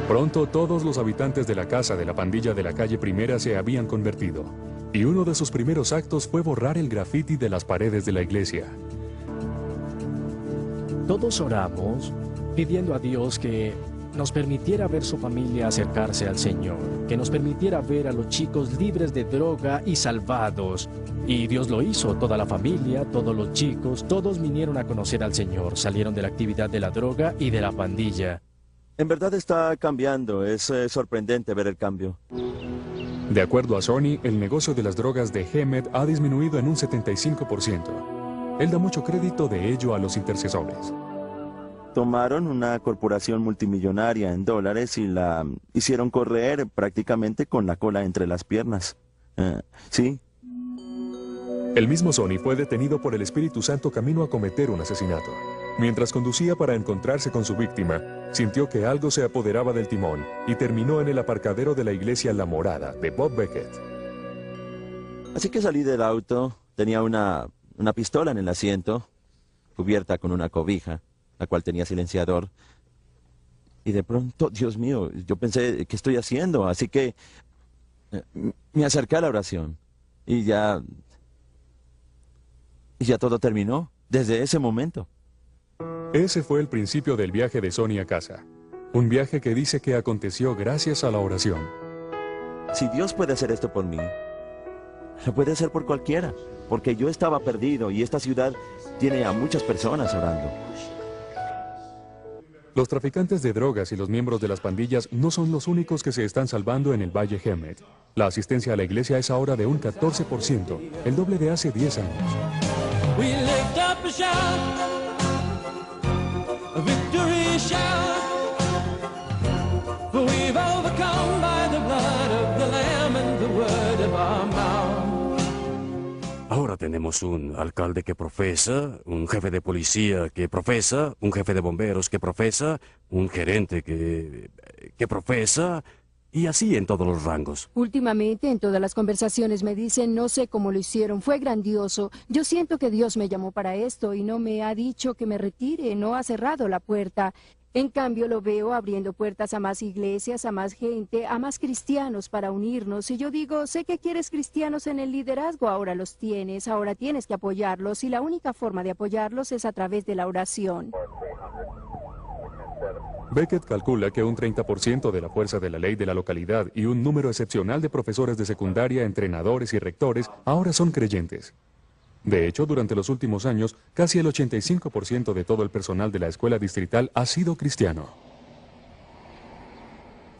Pronto todos los habitantes de la casa de la pandilla de la calle Primera se habían convertido, y uno de sus primeros actos fue borrar el grafiti de las paredes de la iglesia. Todos oramos pidiendo a Dios que nos permitiera ver su familia acercarse al Señor, que nos permitiera ver a los chicos libres de droga y salvados. Y Dios lo hizo, toda la familia, todos los chicos, todos vinieron a conocer al Señor, salieron de la actividad de la droga y de la pandilla. En verdad está cambiando, es sorprendente ver el cambio. De acuerdo a Sony, el negocio de las drogas de Hemet ha disminuido en un 75%. Él da mucho crédito de ello a los intercesores. Tomaron una corporación multimillonaria en dólares y la hicieron correr prácticamente con la cola entre las piernas. Sí. El mismo Sony fue detenido por el Espíritu Santo camino a cometer un asesinato. Mientras conducía para encontrarse con su víctima, sintió que algo se apoderaba del timón y terminó en el aparcadero de la iglesia La Morada de Bob Beckett. Así que salí del auto, tenía una pistola en el asiento, cubierta con una cobija, la cual tenía silenciador. Y de pronto, Dios mío, yo pensé, ¿qué estoy haciendo? Así que me acerqué a la oración y ya todo terminó desde ese momento. Ese fue el principio del viaje de Sony a casa. Un viaje que dice que aconteció gracias a la oración. Si Dios puede hacer esto por mí, lo puede hacer por cualquiera. Porque yo estaba perdido y esta ciudad tiene a muchas personas orando. Los traficantes de drogas y los miembros de las pandillas no son los únicos que se están salvando en el Valle Hemet. La asistencia a la iglesia es ahora de un 14%, el doble de hace 10 años. Victory shout, for we've overcome by the blood of the Lamb and the word of our mouth. Ahora tenemos un alcalde que profesa, un jefe de policía que profesa, un jefe de bomberos que profesa, un gerente que profesa, y así en todos los rangos. Últimamente, en todas las conversaciones me dicen, no sé cómo lo hicieron, fue grandioso. Yo siento que Dios me llamó para esto y no me ha dicho que me retire, no ha cerrado la puerta. En cambio, lo veo abriendo puertas a más iglesias, a más gente, a más cristianos para unirnos. Y yo digo, sé que quieres cristianos en el liderazgo, ahora los tienes, ahora tienes que apoyarlos. Y la única forma de apoyarlos es a través de la oración. Beckett calcula que un 30% de la fuerza de la ley de la localidad y un número excepcional de profesores de secundaria, entrenadores y rectores ahora son creyentes. De hecho, durante los últimos años, casi el 85% de todo el personal de la escuela distrital ha sido cristiano.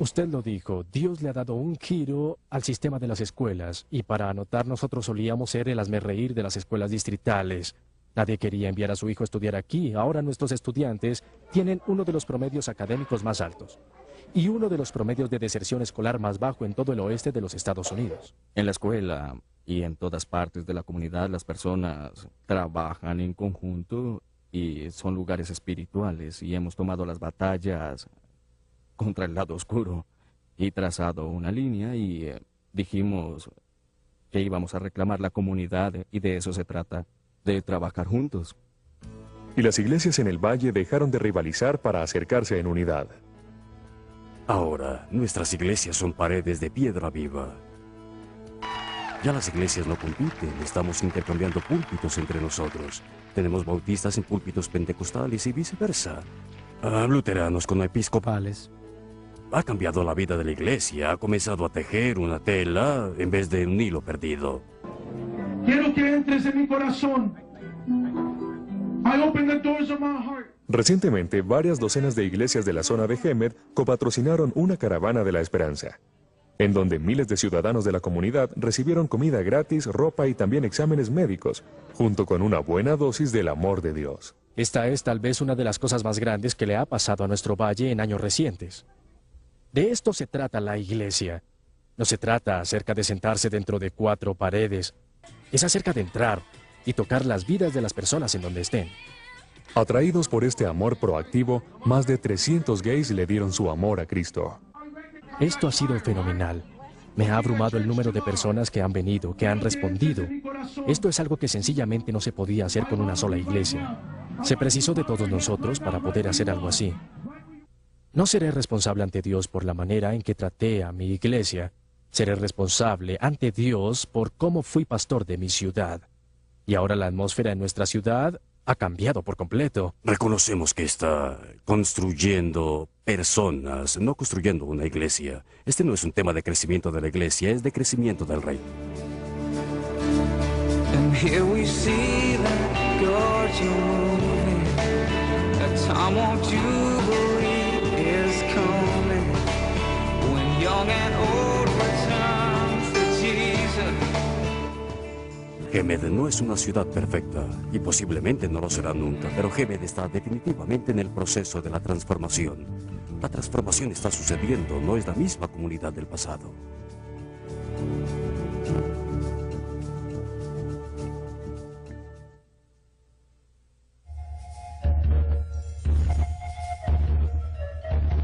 Usted lo dijo, Dios le ha dado un giro al sistema de las escuelas, y para anotar nosotros solíamos ser el hazmerreír de las escuelas distritales. Nadie quería enviar a su hijo a estudiar aquí. Ahora nuestros estudiantes tienen uno de los promedios académicos más altos y uno de los promedios de deserción escolar más bajo en todo el oeste de los Estados Unidos. En la escuela y en todas partes de la comunidad las personas trabajan en conjunto y son lugares espirituales, y hemos tomado las batallas contra el lado oscuro y trazado una línea y dijimos que íbamos a reclamar la comunidad, y de eso se trata, de trabajar juntos. Y las iglesias en el valle dejaron de rivalizar para acercarse en unidad. Ahora, nuestras iglesias son paredes de piedra viva. Ya las iglesias no compiten, estamos intercambiando púlpitos entre nosotros. Tenemos bautistas en púlpitos pentecostales y viceversa. Luteranos con episcopales. Ha cambiado la vida de la iglesia, ha comenzado a tejer una tela en vez de un hilo perdido. Quiero que entres en mi corazón. I open the doors of my heart. Recientemente, varias docenas de iglesias de la zona de Hemet copatrocinaron una caravana de la esperanza, en donde miles de ciudadanos de la comunidad recibieron comida gratis, ropa y también exámenes médicos, junto con una buena dosis del amor de Dios. Esta es tal vez una de las cosas más grandes que le ha pasado a nuestro valle en años recientes. De esto se trata la iglesia. No se trata acerca de sentarse dentro de 4 paredes. Es acerca de entrar y tocar las vidas de las personas en donde estén. Atraídos por este amor proactivo, más de 300 gays le dieron su amor a Cristo. Esto ha sido fenomenal. Me ha abrumado el número de personas que han venido, que han respondido. Esto es algo que sencillamente no se podía hacer con una sola iglesia. Se precisó de todos nosotros para poder hacer algo así. No seré responsable ante Dios por la manera en que traté a mi iglesia. Seré responsable ante Dios por cómo fui pastor de mi ciudad. Y ahora la atmósfera en nuestra ciudad ha cambiado por completo. Reconocemos que está construyendo personas, no construyendo una iglesia. Este no es un tema de crecimiento de la iglesia, es de crecimiento del reino. And here we see that God you're moving. A time of jubilee is coming. When young and old return to Jesus. Hemet no es una ciudad perfecta, y posiblemente no lo será nunca, pero Hemet está definitivamente en el proceso de la transformación. La transformación está sucediendo, no es la misma comunidad del pasado.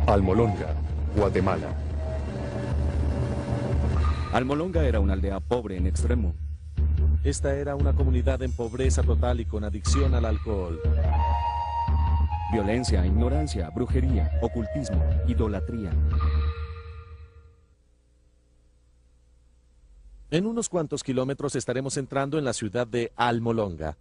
Almolonga, Guatemala. Almolonga era una aldea pobre en extremo. Esta era una comunidad en pobreza total y con adicción al alcohol. Violencia, ignorancia, brujería, ocultismo, idolatría. En unos cuantos kilómetros estaremos entrando en la ciudad de Almolonga.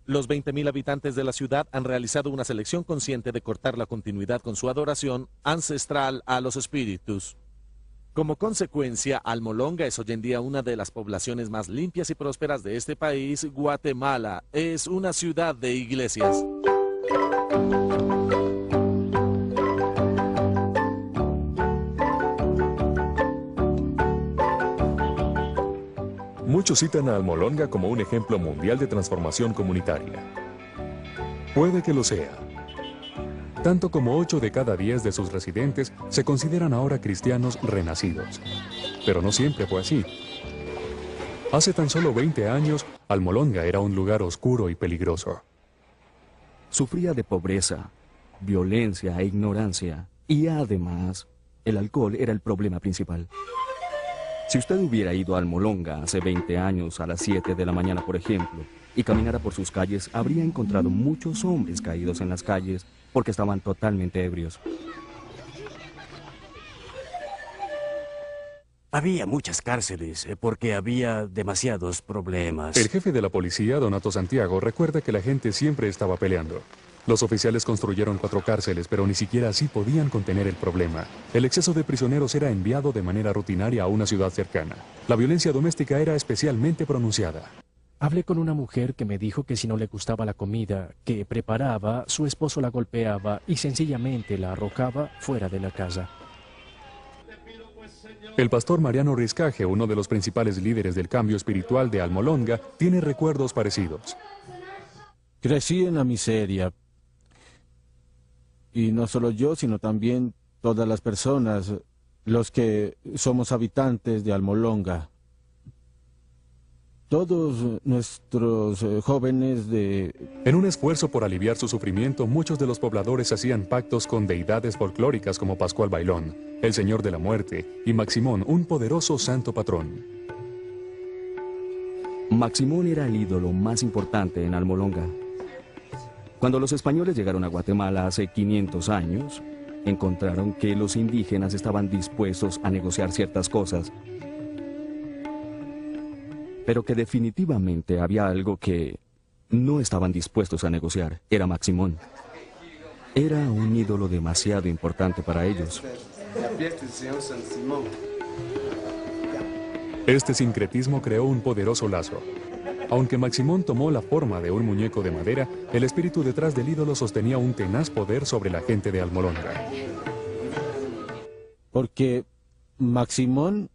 Los 20,000 habitantes de la ciudad han realizado una selección consciente de cortar la continuidad con su adoración ancestral a los espíritus. Como consecuencia, Almolonga es hoy en día una de las poblaciones más limpias y prósperas de este país. Guatemala es una ciudad de iglesias. Muchos citan a Almolonga como un ejemplo mundial de transformación comunitaria. Puede que lo sea. Tanto como 8 de cada 10 de sus residentes se consideran ahora cristianos renacidos. Pero no siempre fue así. Hace tan solo 20 años, Almolonga era un lugar oscuro y peligroso. Sufría de pobreza, violencia e ignorancia, y además, el alcohol era el problema principal. Si usted hubiera ido a Almolonga hace 20 años a las 7 de la mañana, por ejemplo, y caminara por sus calles, habría encontrado muchos hombres caídos en las calles, porque estaban totalmente ebrios. Había muchas cárceles porque había demasiados problemas. El jefe de la policía, Donato Santiago, recuerda que la gente siempre estaba peleando. Los oficiales construyeron 4 cárceles, pero ni siquiera así podían contener el problema. El exceso de prisioneros era enviado de manera rutinaria a una ciudad cercana. La violencia doméstica era especialmente pronunciada. Hablé con una mujer que me dijo que si no le gustaba la comida que preparaba, su esposo la golpeaba y sencillamente la arrojaba fuera de la casa. El pastor Mariano Riscaje, uno de los principales líderes del cambio espiritual de Almolonga, tiene recuerdos parecidos. Crecí en la miseria. Y no solo yo, sino también todas las personas, los que somos habitantes de Almolonga. Todos nuestros jóvenes de... En un esfuerzo por aliviar su sufrimiento, muchos de los pobladores hacían pactos con deidades folclóricas como Pascual Bailón, el Señor de la Muerte, y Maximón, un poderoso santo patrón. Maximón era el ídolo más importante en Almolonga. Cuando los españoles llegaron a Guatemala hace 500 años, encontraron que los indígenas estaban dispuestos a negociar ciertas cosas, pero que definitivamente había algo que no estaban dispuestos a negociar. Era Maximón. Era un ídolo demasiado importante para ellos. Este sincretismo creó un poderoso lazo. Aunque Maximón tomó la forma de un muñeco de madera, el espíritu detrás del ídolo sostenía un tenaz poder sobre la gente de Almolonga. Porque Maximón,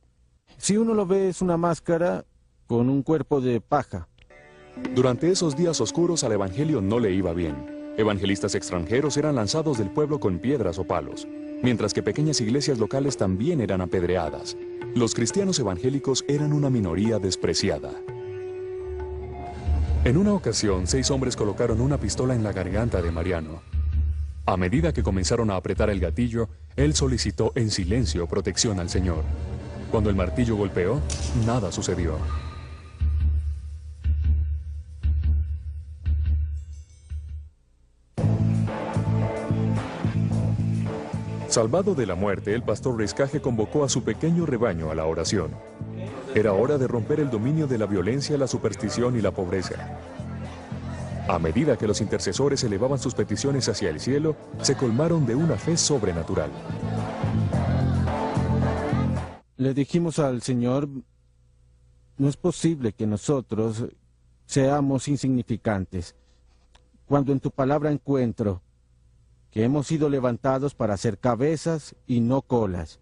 si uno lo ve, es una máscara con un cuerpo de paja. Durante esos días oscuros al evangelio no le iba bien. Evangelistas extranjeros eran lanzados del pueblo con piedras o palos, mientras que pequeñas iglesias locales también eran apedreadas. Los cristianos evangélicos eran una minoría despreciada. En una ocasión, 6 hombres colocaron una pistola en la garganta de Mariano. A medida que comenzaron a apretar el gatillo, él solicitó en silencio protección al Señor. Cuando el martillo golpeó, nada sucedió. Salvado de la muerte, el pastor Riscaje convocó a su pequeño rebaño a la oración. Era hora de romper el dominio de la violencia, la superstición y la pobreza. A medida que los intercesores elevaban sus peticiones hacia el cielo, se colmaron de una fe sobrenatural. Le dijimos al Señor, no es posible que nosotros seamos insignificantes. Cuando en tu palabra encuentro que hemos sido levantados para ser cabezas y no colas.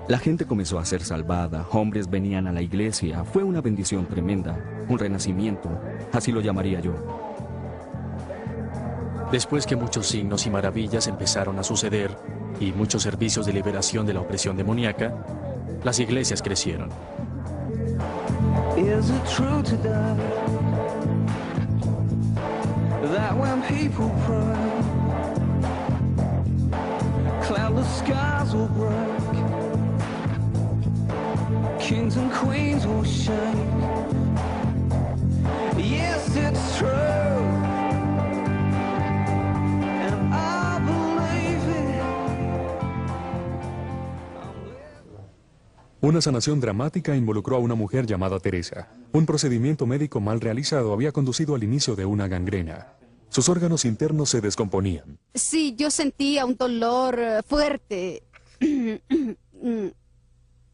La gente comenzó a ser salvada, hombres venían a la iglesia, fue una bendición tremenda, un renacimiento, así lo llamaría yo. Después que muchos signos y maravillas empezaron a suceder y muchos servicios de liberación de la opresión demoníaca, las iglesias crecieron. Is it true today that when people pray, cloudless skies will break, kings and queens will shake? Yes, it's true, and I believe it. Una sanación dramática involucró a una mujer llamada Teresa. Un procedimiento médico mal realizado había conducido al inicio de una gangrena. Sus órganos internos se descomponían. Sí, yo sentía un dolor fuerte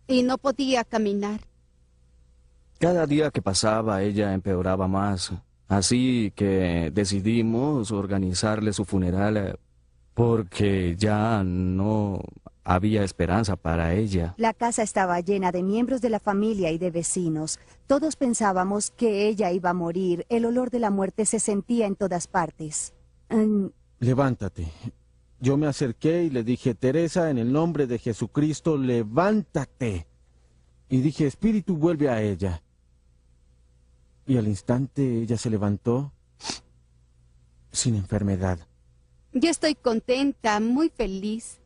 y no podía caminar. Cada día que pasaba ella empeoraba más, así que decidimos organizarle su funeral porque ya no había esperanza para ella. La casa estaba llena de miembros de la familia y de vecinos. Todos pensábamos que ella iba a morir. El olor de la muerte se sentía en todas partes. Levántate. Yo me acerqué y le dije, Teresa, en el nombre de Jesucristo, levántate. Y dije, Espíritu, vuelve a ella. Y al instante ella se levantó sin enfermedad. Yo estoy contenta, muy feliz.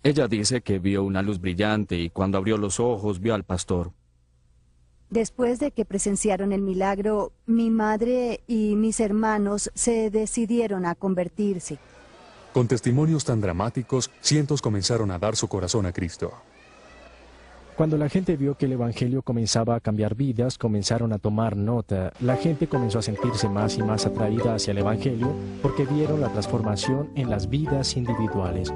Ella dice que vio una luz brillante y cuando abrió los ojos vio al pastor. Después de que presenciaron el milagro, mi madre y mis hermanos se decidieron a convertirse. Con testimonios tan dramáticos, cientos comenzaron a dar su corazón a Cristo. Cuando la gente vio que el Evangelio comenzaba a cambiar vidas, comenzaron a tomar nota. La gente comenzó a sentirse más y más atraída hacia el Evangelio porque vieron la transformación en las vidas individuales.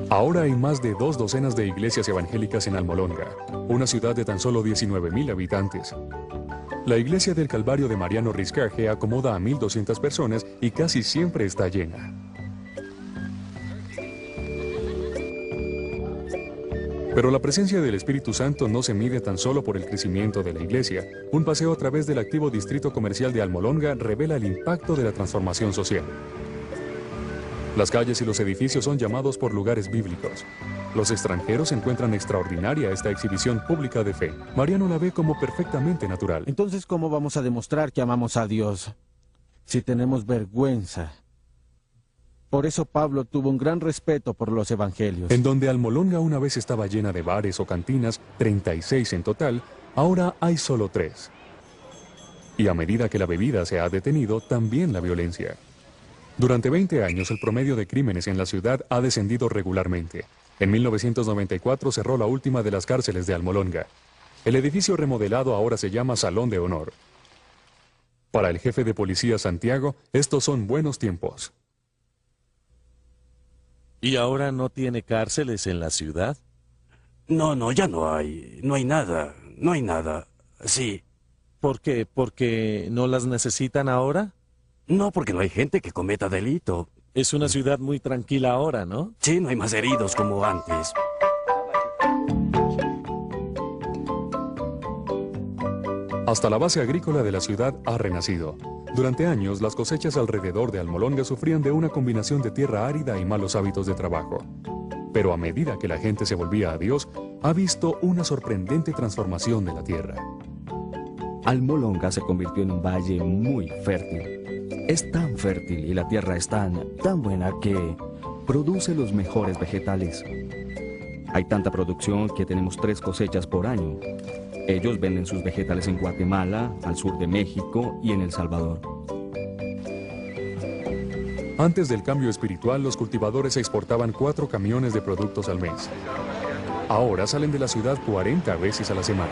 Ahora hay más de 2 docenas de iglesias evangélicas en Almolonga, una ciudad de tan solo 19,000 habitantes. La iglesia del Calvario de Mariano Riscaje acomoda a 1,200 personas y casi siempre está llena. Pero la presencia del Espíritu Santo no se mide tan solo por el crecimiento de la iglesia. Un paseo a través del activo distrito comercial de Almolonga revela el impacto de la transformación social. Las calles y los edificios son llamados por lugares bíblicos. Los extranjeros encuentran extraordinaria esta exhibición pública de fe. Mariano la ve como perfectamente natural. Entonces, ¿cómo vamos a demostrar que amamos a Dios si tenemos vergüenza? Por eso Pablo tuvo un gran respeto por los evangelios. En donde Almolonga una vez estaba llena de bares o cantinas, 36 en total, ahora hay solo 3. Y a medida que la bebida se ha detenido, también la violencia. Durante 20 años, el promedio de crímenes en la ciudad ha descendido regularmente. En 1994 cerró la última de las cárceles de Almolonga. El edificio remodelado ahora se llama Salón de Honor. Para el jefe de policía Santiago, estos son buenos tiempos. ¿Y ahora no tiene cárceles en la ciudad? No, ya no hay. No hay nada. No hay nada. Sí. ¿Por qué? ¿Porque no las necesitan ahora? No, porque no hay gente que cometa delito. Es una ciudad muy tranquila ahora, ¿no? Sí, no hay más heridos como antes. Hasta la base agrícola de la ciudad ha renacido. Durante años, las cosechas alrededor de Almolonga sufrían de una combinación de tierra árida y malos hábitos de trabajo. Pero a medida que la gente se volvía a Dios, ha visto una sorprendente transformación de la tierra. Almolonga se convirtió en un valle muy fértil. Es tan fértil y la tierra es tan buena que produce los mejores vegetales. Hay tanta producción que tenemos 3 cosechas por año. Ellos venden sus vegetales en Guatemala, al sur de México y en El Salvador. Antes del cambio espiritual, los cultivadores exportaban 4 camiones de productos al mes. Ahora salen de la ciudad 40 veces a la semana.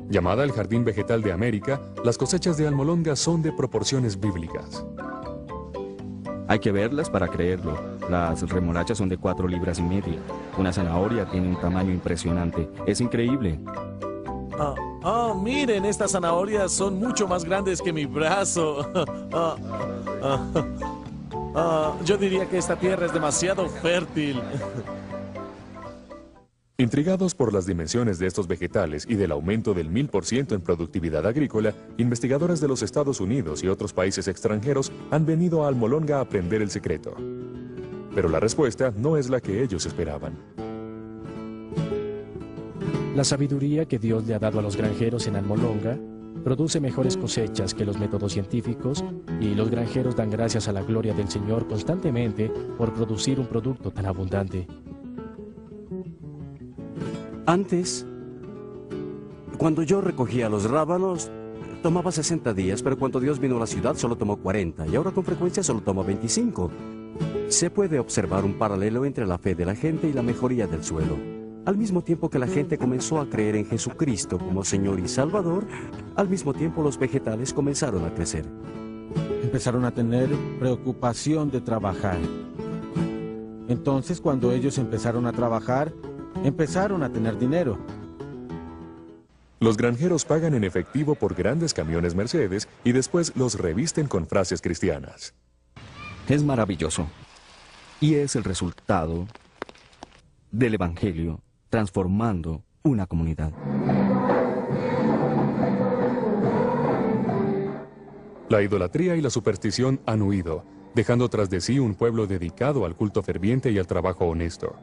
Llamada el Jardín Vegetal de América, las cosechas de Almolonga son de proporciones bíblicas. Hay que verlas para creerlo. Las remolachas son de 4,5 libras. Una zanahoria tiene un tamaño impresionante. Es increíble. Miren, estas zanahorias son mucho más grandes que mi brazo. Yo diría que esta tierra es demasiado fértil. Intrigados por las dimensiones de estos vegetales y del aumento del 1000% en productividad agrícola, investigadores de los Estados Unidos y otros países extranjeros han venido a Almolonga a aprender el secreto. Pero la respuesta no es la que ellos esperaban. La sabiduría que Dios le ha dado a los granjeros en Almolonga produce mejores cosechas que los métodos científicos, y los granjeros dan gracias a la gloria del Señor constantemente por producir un producto tan abundante. Antes, cuando yo recogía los rábanos, tomaba 60 días, pero cuando Dios vino a la ciudad solo tomó 40, y ahora con frecuencia solo toma 25. Se puede observar un paralelo entre la fe de la gente y la mejoría del suelo. Al mismo tiempo que la gente comenzó a creer en Jesucristo como Señor y Salvador, al mismo tiempo los vegetales comenzaron a crecer. Empezaron a tener preocupación de trabajar. Entonces, cuando ellos empezaron a trabajar, empezaron a tener dinero. Los granjeros pagan en efectivo por grandes camiones Mercedes y después los revisten con frases cristianas. Es maravilloso. Y es el resultado del Evangelio transformando una comunidad. La idolatría y la superstición han huido, dejando tras de sí un pueblo dedicado al culto ferviente y al trabajo honesto.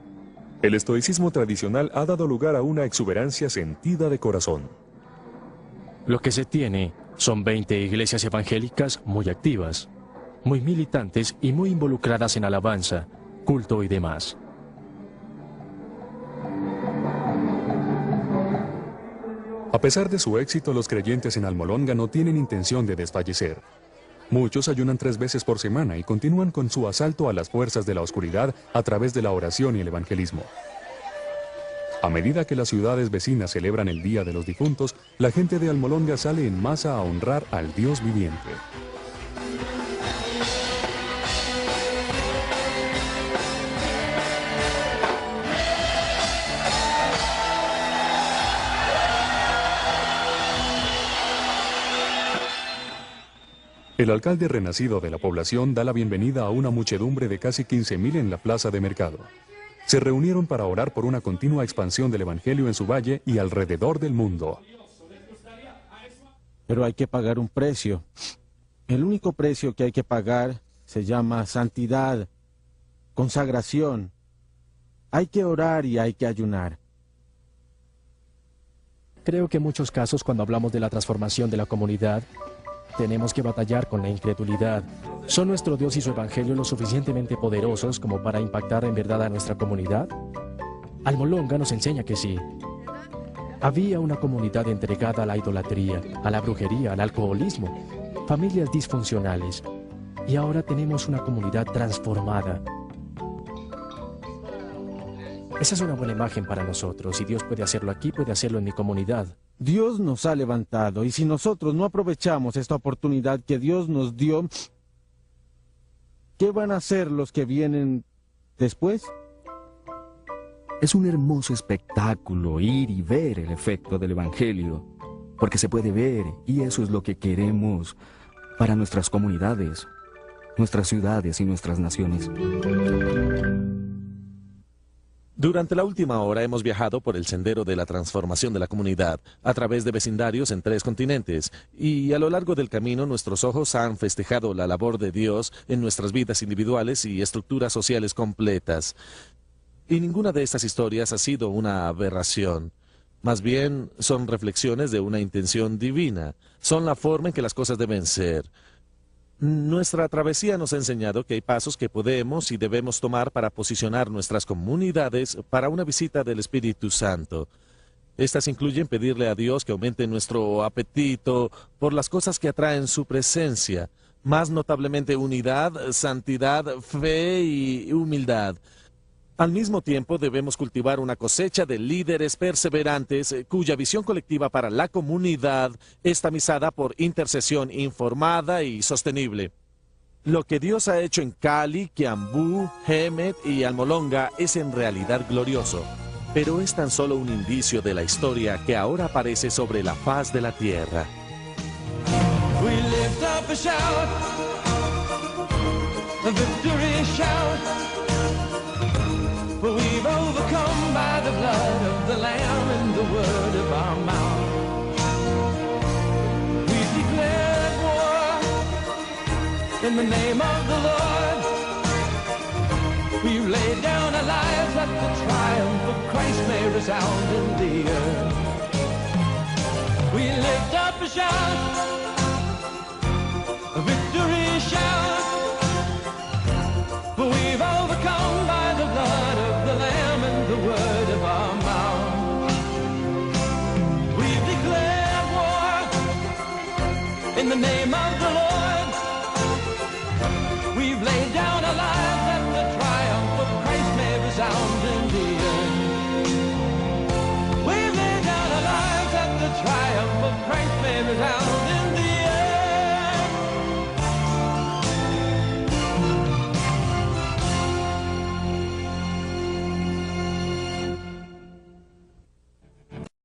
El estoicismo tradicional ha dado lugar a una exuberancia sentida de corazón. Lo que se tiene son 20 iglesias evangélicas muy activas, muy militantes y muy involucradas en alabanza, culto y demás. A pesar de su éxito, los creyentes en Almolonga no tienen intención de desfallecer. Muchos ayunan 3 veces por semana y continúan con su asalto a las fuerzas de la oscuridad a través de la oración y el evangelismo. A medida que las ciudades vecinas celebran el Día de los Difuntos, la gente de Almolonga sale en masa a honrar al Dios viviente. El alcalde renacido de la población da la bienvenida a una muchedumbre de casi 15.000 en la plaza de mercado. Se reunieron para orar por una continua expansión del evangelio en su valle y alrededor del mundo. Pero hay que pagar un precio. El único precio que hay que pagar se llama santidad, consagración. Hay que orar y hay que ayunar. Creo que en muchos casos, cuando hablamos de la transformación de la comunidad, tenemos que batallar con la incredulidad. ¿Son nuestro Dios y su Evangelio lo suficientemente poderosos como para impactar en verdad a nuestra comunidad? Almolonga nos enseña que sí. Había una comunidad entregada a la idolatría, a la brujería, al alcoholismo, familias disfuncionales. Y ahora tenemos una comunidad transformada. Esa es una buena imagen para nosotros. Si Dios puede hacerlo aquí, puede hacerlo en mi comunidad. Dios nos ha levantado, y si nosotros no aprovechamos esta oportunidad que Dios nos dio, ¿qué van a hacer los que vienen después? Es un hermoso espectáculo ir y ver el efecto del Evangelio, porque se puede ver, y eso es lo que queremos para nuestras comunidades, nuestras ciudades y nuestras naciones. Durante la última hora hemos viajado por el sendero de la transformación de la comunidad, a través de vecindarios en 3 continentes, y a lo largo del camino nuestros ojos han festejado la labor de Dios en nuestras vidas individuales y estructuras sociales completas. Y ninguna de estas historias ha sido una aberración. Más bien, son reflexiones de una intención divina. Son la forma en que las cosas deben ser. Nuestra travesía nos ha enseñado que hay pasos que podemos y debemos tomar para posicionar nuestras comunidades para una visita del Espíritu Santo. Estas incluyen pedirle a Dios que aumente nuestro apetito por las cosas que atraen su presencia, más notablemente unidad, santidad, fe y humildad. Al mismo tiempo, debemos cultivar una cosecha de líderes perseverantes cuya visión colectiva para la comunidad es tamizada por intercesión informada y sostenible. Lo que Dios ha hecho en Cali, Quiambú, Hemet y Almolonga es en realidad glorioso, pero es tan solo un indicio de la historia que ahora aparece sobre la faz de la tierra. We lift up a shout, a victory shout. For we've overcome by the blood of the Lamb and the word of our mouth. We've declared war in the name of the Lord. We've laid down our lives that the triumph of Christ may resound in the earth. We lift up a shout, a victory shout. For we've overcome by the blood of the Lamb and the word of our mouth. We've declared war in the name of the Lord. We've laid down our lives